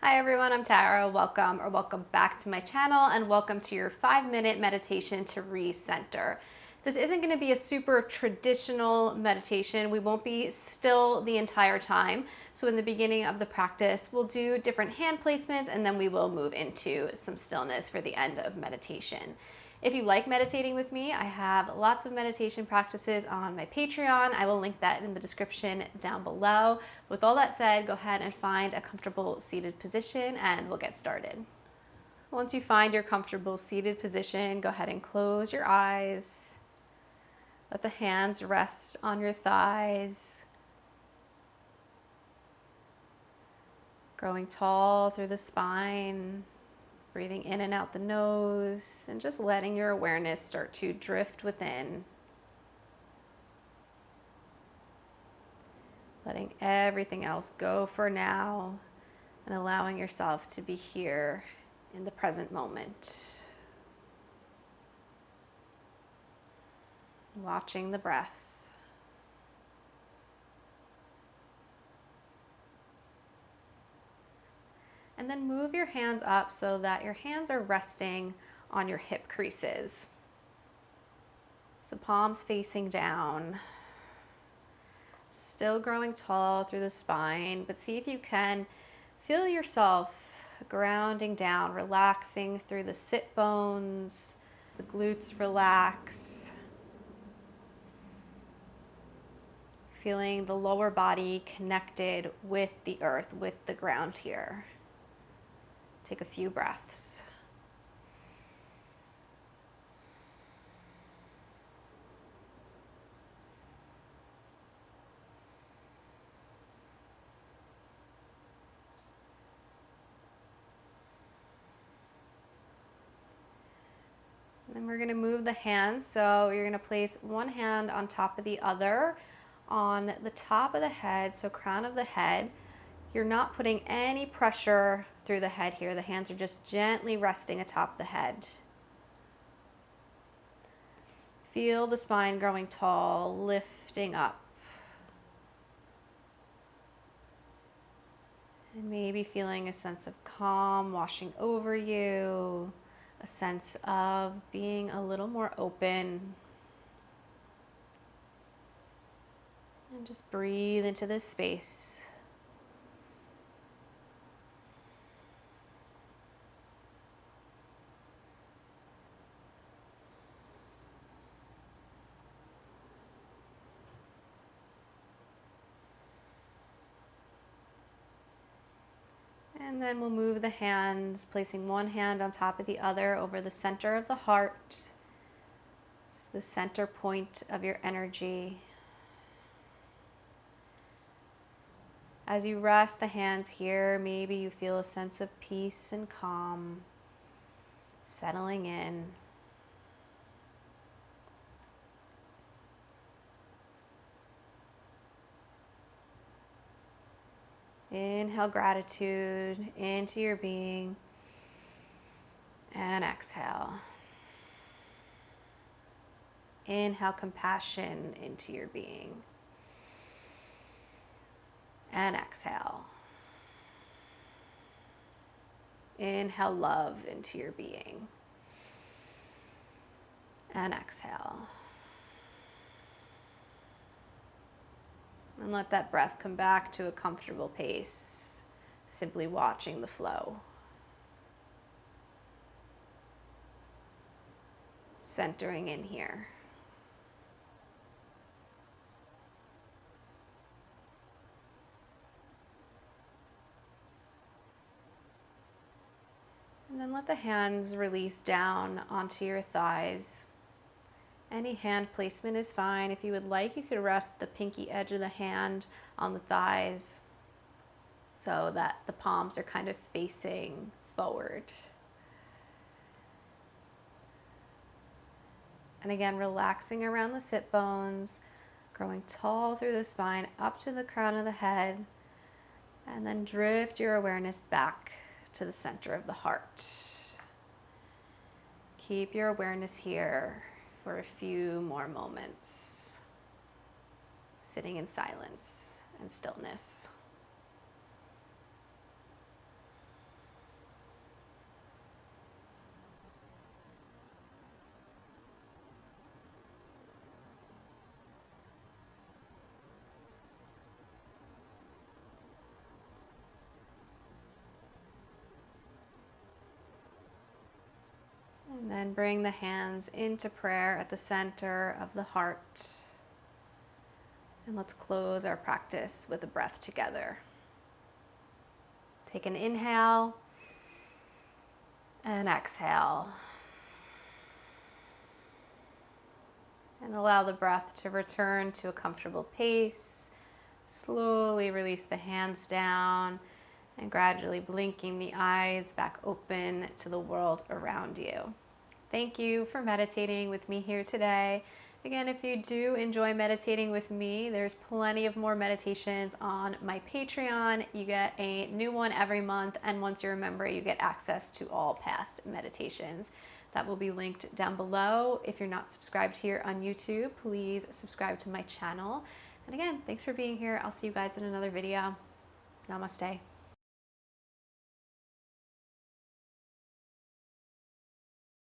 Hi everyone, I'm Tara. Welcome back to my channel and welcome to your 5-minute meditation to recenter. This isn't going to be a super traditional meditation. We won't be still the entire time. So in the beginning of the practice, we'll do different hand placements and then we will move into some stillness for the end of meditation. If you like meditating with me, I have lots of meditation practices on my Patreon. I will link that in the description down below. With all that said, go ahead and find a comfortable seated position and we'll get started. Once you find your comfortable seated position, go ahead and close your eyes. Let the hands rest on your thighs. Growing tall through the spine. Breathing in and out the nose and just letting your awareness start to drift within. Letting everything else go for now and allowing yourself to be here in the present moment. Watching the breath. And then move your hands up so that your hands are resting on your hip creases. So palms facing down. Still growing tall through the spine, but see if you can feel yourself grounding down, relaxing through the sit bones, the glutes relax. Feeling the lower body connected with the earth, with the ground here. Take a few breaths. And then we're going to move the hands. So you're going to place one hand on top of the other on the top of the head, so crown of the head. You're not putting any pressure through the head here. The hands are just gently resting atop the head. Feel the spine growing tall, lifting up. And maybe feeling a sense of calm washing over you, a sense of being a little more open. And just breathe into this space. And then we'll move the hands, placing one hand on top of the other over the center of the heart. This is the center point of your energy. As you rest the hands here, maybe you feel a sense of peace and calm settling in. Inhale gratitude into your being and exhale. Inhale compassion into your being and exhale. Inhale love into your being and exhale. And let that breath come back to a comfortable pace, simply watching the flow. Centering in here. And then let the hands release down onto your thighs. Any hand placement is fine. If you would like, you could rest the pinky edge of the hand on the thighs so that the palms are kind of facing forward. And again, relaxing around the sit bones, growing tall through the spine, up to the crown of the head, and then drift your awareness back to the center of the heart. Keep your awareness here for a few more moments, sitting in silence and stillness. then bring the hands into prayer at the center of the heart. And let's close our practice with a breath together. Take an inhale and exhale. And allow the breath to return to a comfortable pace. Slowly release the hands down and gradually blinking the eyes back open to the world around you. Thank you for meditating with me here today. Again, if you do enjoy meditating with me, there's plenty of more meditations on my Patreon. You get a new one every month, and once you're a member, you get access to all past meditations. That will be linked down below. If you're not subscribed here on YouTube, please subscribe to my channel. And again, thanks for being here. I'll see you guys in another video. Namaste.